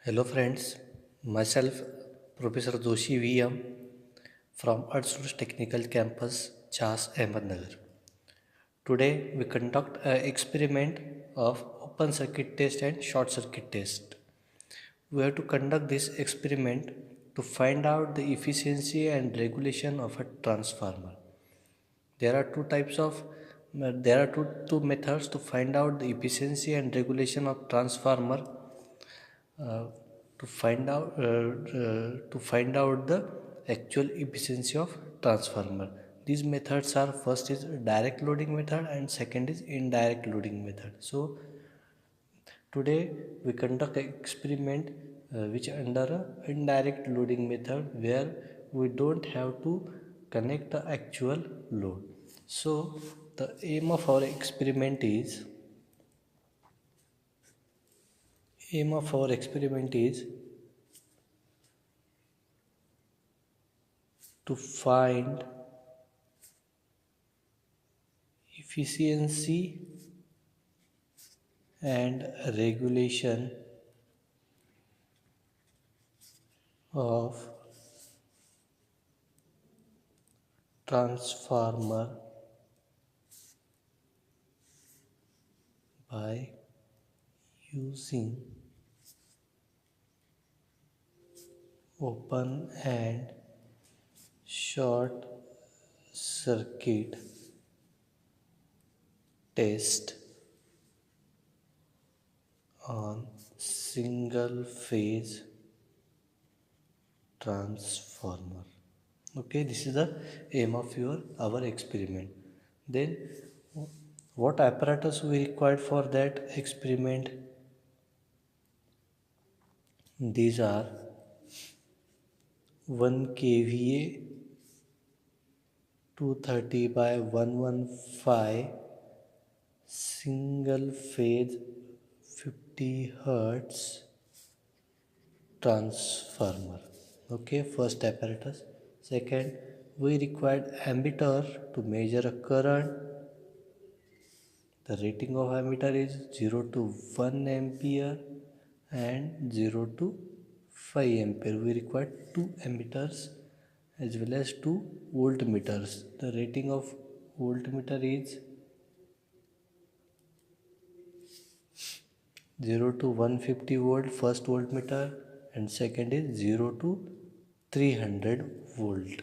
Hello friends, myself Professor Joshi VM from ADSUL'S Technical Campus, Chas Ahmednagar. Today we conduct an experiment of open circuit test and short circuit test. We have to conduct this experiment to find out the efficiency and regulation of a transformer. There are two methods to find out the efficiency and regulation of transformer uh, to find out the actual efficiency of transformer. These methods are: first is direct loading method and second is indirect loading method. So today we conduct an experiment which under a indirect loading method, where we don't have to connect the actual load. So the aim of our experiment is to find efficiency and regulation of transformer by using open and short circuit test on single phase transformer. Okay, this is the aim of our experiment. Then what apparatus we required for that experiment? These are 1 kVA 230 by 115 single phase 50 hertz transformer. Okay, first apparatus. Second, we required ammeter to measure a current. The rating of ammeter is 0 to 1 ampere and 0 to 5 ampere. We required two ammeters as well as two voltmeters. The rating of voltmeter is 0 to 150 volt first voltmeter, and second is 0 to 300 volt.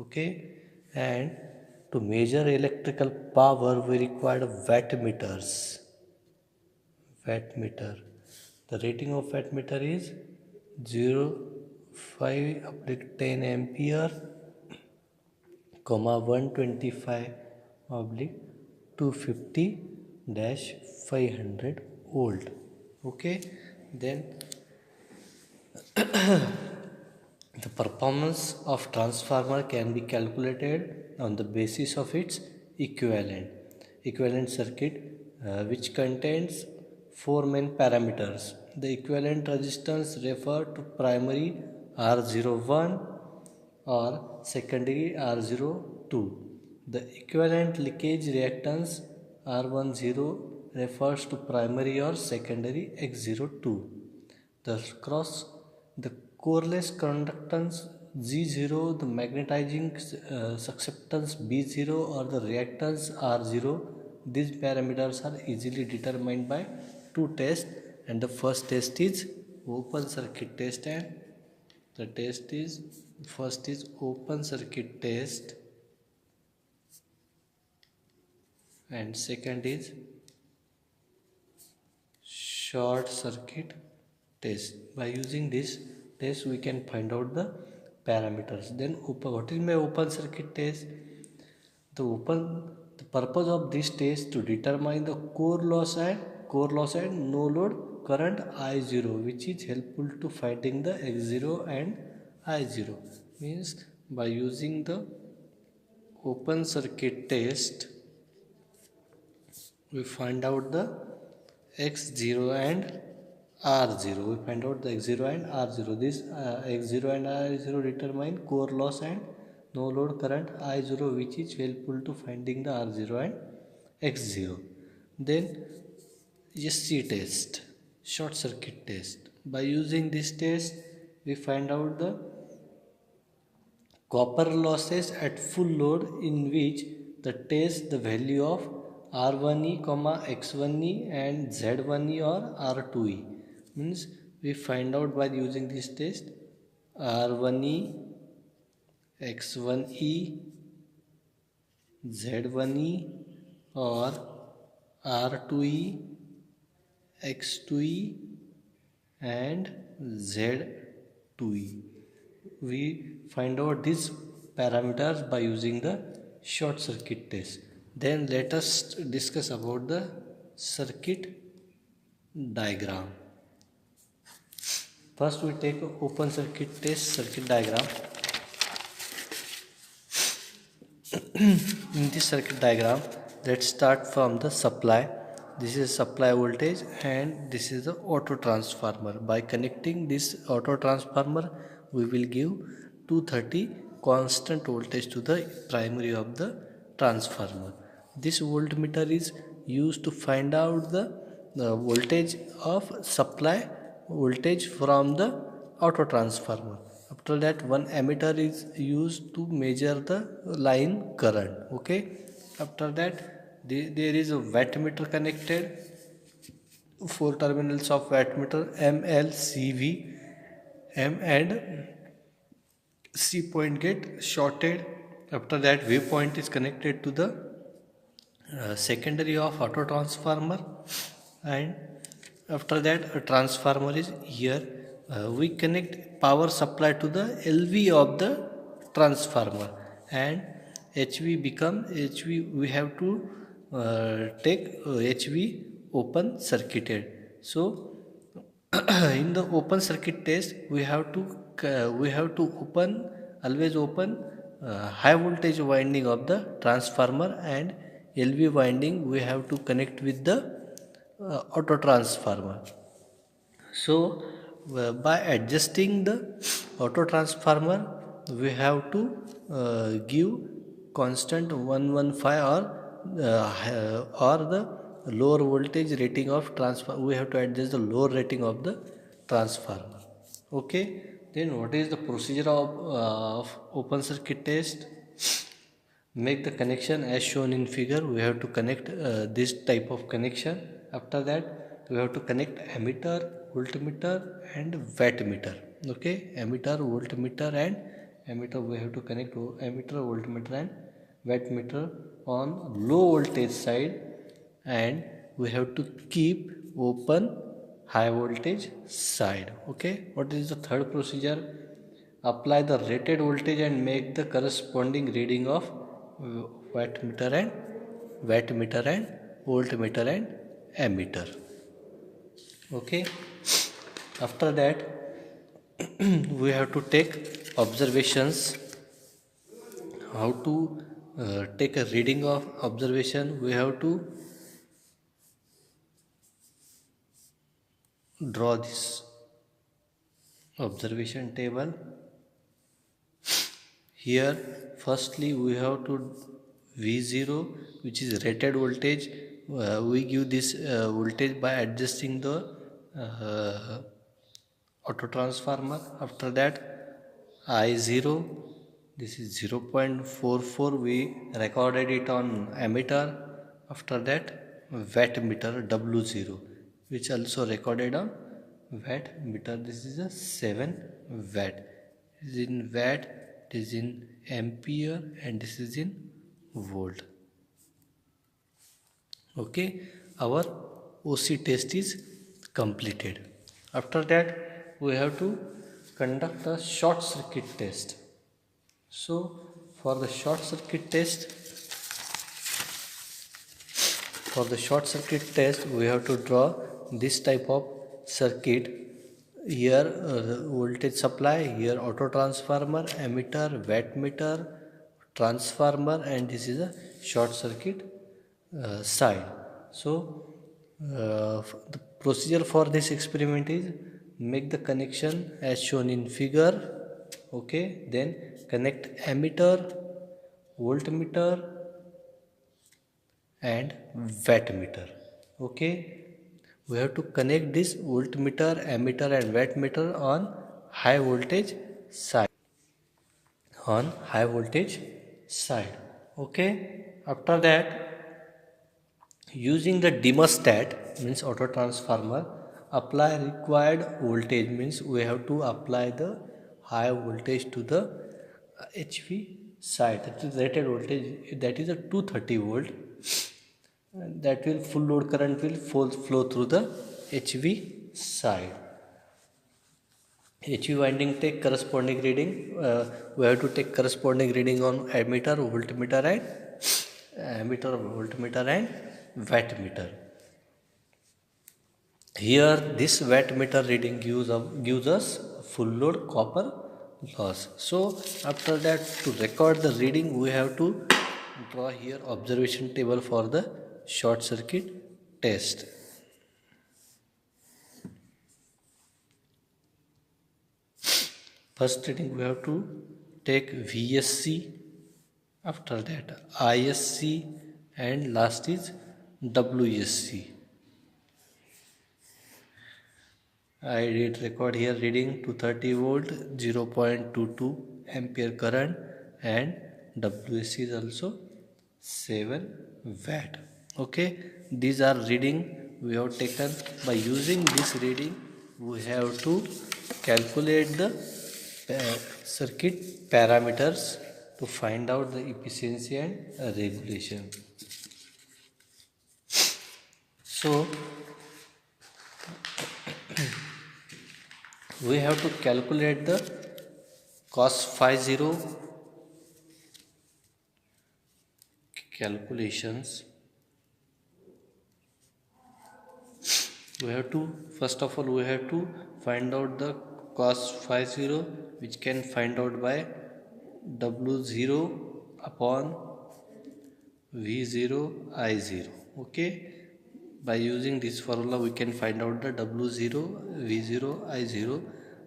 Okay, and to measure electrical power we required wattmeter. The rating of wattmeter is 0 5/10 ampere, 125 250 dash 500 volt. Okay, then the performance of transformer can be calculated on the basis of its equivalent circuit, which contains four main parameters. The equivalent resistance refer to primary R01 or secondary R02. The equivalent leakage reactance R10 refers to primary or secondary X02. The coreless conductance G0, the magnetizing susceptance B0 or the reactance R0. These parameters are easily determined by two tests, and the first test is open circuit test, and the test is first is open circuit test and second is short circuit test. By using this test we can find out the parameters. Then what is my open circuit test? The purpose of this test to determine the core loss and no load current I0, which is helpful to finding the X0 and I0. Means by using the open circuit test we find out the X0 and R0. We find out the X0 and R0. This X0 and R0 determine core loss and no load current I0, which is helpful to finding the R0 and X0. Then SC test, short circuit test. By using this test, we find out the copper losses at full load, in which the test the value of R1e, X1e and Z1e or R2e. Means we find out by using this test R1e, X1e, Z1e or R2e, X2e and Z2e. We find out these parameters by using the short circuit test. Then let us discuss about the circuit diagram. First we take open circuit test circuit diagram. In this circuit diagram, let's start from the supply. This is supply voltage and this is the auto transformer. By connecting this auto transformer, we will give 230 constant voltage to the primary of the transformer. This voltmeter is used to find out the voltage of supply voltage from the auto transformer. After that, one ammeter is used to measure the line current. Okay. After that, there is a wattmeter connected. 4 terminals of wattmeter M, L, C, V. M and C point get shorted. After that, V point is connected to the secondary of auto transformer, and after that a transformer is here. We connect power supply to the LV of the transformer, and HV become HV. We have to take HV open circuited. So in the open circuit test, we have to always open high voltage winding of the transformer, and LV winding we have to connect with the auto transformer. So by adjusting the auto transformer, we have to give constant 115 or the lower voltage rating of transformer. We have to adjust the lower rating of the transformer. Okay. Then what is the procedure of open circuit test? Make the connection as shown in figure. We have to connect this type of connection. After that, we have to connect ammeter, voltmeter and wattmeter. Okay, ammeter, voltmeter and ammeter. We have to connect ammeter, voltmeter and wattmeter on low voltage side, and we have to keep open high voltage side. Okay, what is the third procedure? Apply the rated voltage and make the corresponding reading of wattmeter and voltmeter and ammeter. Okay. After that, we have to take observations. How to take a reading of observation? We have to draw this observation table. Here firstly we have to V0, which is rated voltage. We give this voltage by adjusting the auto transformer. After that, I0, this is 0.44, we recorded it on ammeter. After that, wattmeter W0, which also recorded on wattmeter. This is a 7 watt. This is in watt, this is in ampere, and this is in volt. Okay, our OC test is completed. After that, we have to conduct a short circuit test. So for the short circuit test, we have to draw this type of circuit. Here voltage supply, here auto transformer, ammeter, wattmeter, transformer, and this is a short circuit side. So the procedure for this experiment is make the connection as shown in figure. Okay, then connect ammeter, voltmeter and wattmeter. Okay, we have to connect this voltmeter, ammeter and wattmeter on high voltage side. On high voltage side. Okay. After that, using the dimmer-stat means auto transformer, apply required voltage means we have to apply the high voltage to the HV side. That is rated voltage. That is a 230 volt. That will full load current will flow through the HV side. HV winding take corresponding reading. We have to take corresponding reading on ammeter, voltmeter and wattmeter. Here, this wattmeter reading gives us full load copper loss. So, after that, to record the reading, we have to draw here observation table for the short circuit test. First reading we have to take VSC, after that ISC, and last is WSC. I did record here reading 230 volt, 0.22 ampere current, and WSC is also 7 watt. Okay, these are reading we have taken. By using this reading, we have to calculate the circuit parameters to find out the efficiency and regulation. So, we have to calculate the cos phi 0 calculations. We have to, first of all, we have to find out the cos phi 0, which can find out by W0 upon V0 I0. Okay, by using this formula we can find out the W0 V0 I0.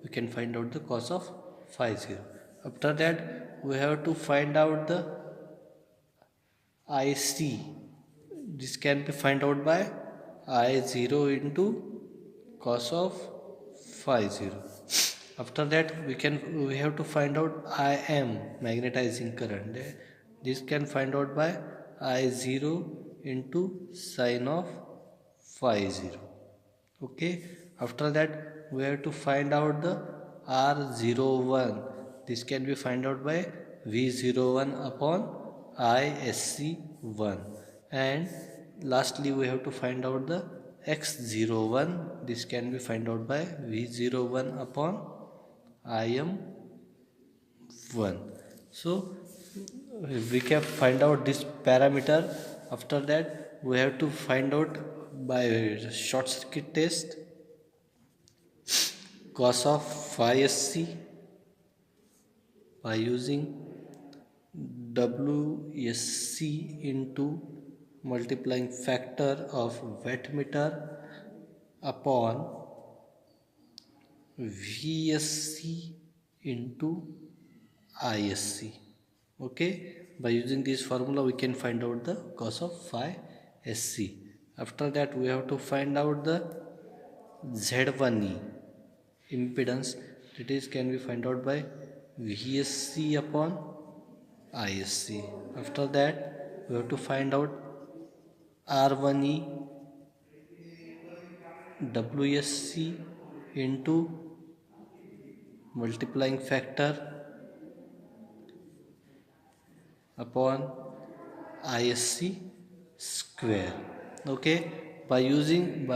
We can find out the cos of phi 0. After that, we have to find out the IC. This can be find out by I0 into cos of phi 0. After that, we have to find out Im, magnetizing current. This can find out by I0 into sine of phi 0. Okay. After that, we have to find out the R01. This can be find out by V01 upon ISC1. And lastly, we have to find out the X01. This can be find out by V01 upon IM1. So, we can find out this parameter. After that, we have to find out by short circuit test cos of phi SC by using WSC into multiplying factor of wattmeter upon VSC into ISC. Okay, by using this formula we can find out the cos of phi SC. After that, we have to find out the Z1E impedance. That is can be find out by VSC upon ISC. After that, we have to find out R1E WSC into multiplying factor upon ISC square. Okay, by using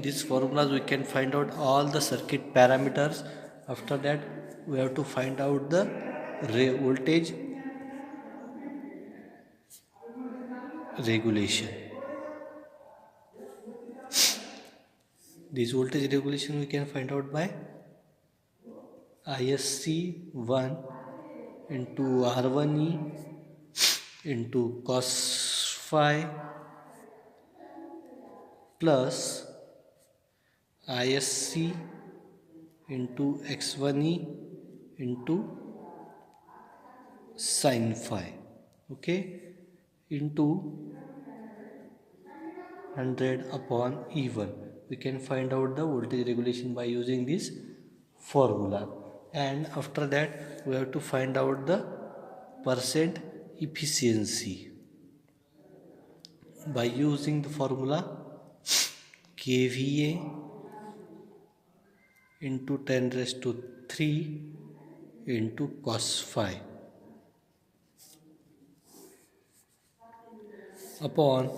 these formulas we can find out all the circuit parameters. After that, we have to find out the voltage regulation. This voltage regulation we can find out by ISC1 into R1E into cos phi plus ISC into X1E into sin phi. Okay, into 100 upon E1. we can find out the voltage regulation by using this formula, and after that we have to find out the percent efficiency by using the formula kVA into 10 raised to 3 into cos phi upon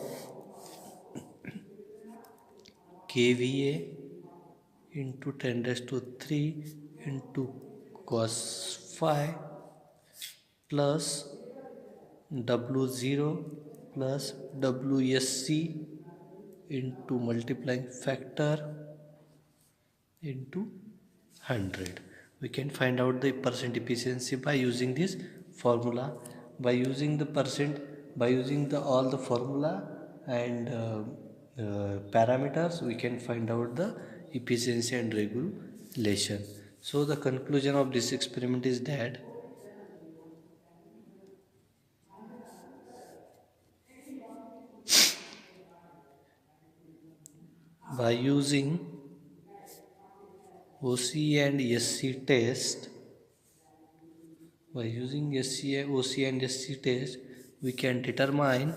kVA into 10 raised to 3 into cos phi plus W0 plus WSC into multiplying factor into 100. We can find out the percent efficiency by using this formula. By using the percent, by using the all the formula and parameters, we can find out the efficiency and regulation. So the conclusion of this experiment is that by using OC and SC test, OC and SC test, we can determine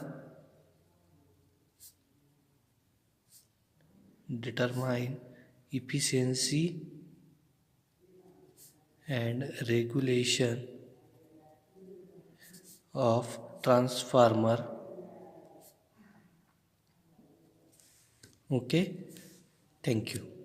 efficiency and regulation of transformer. Okay, thank you.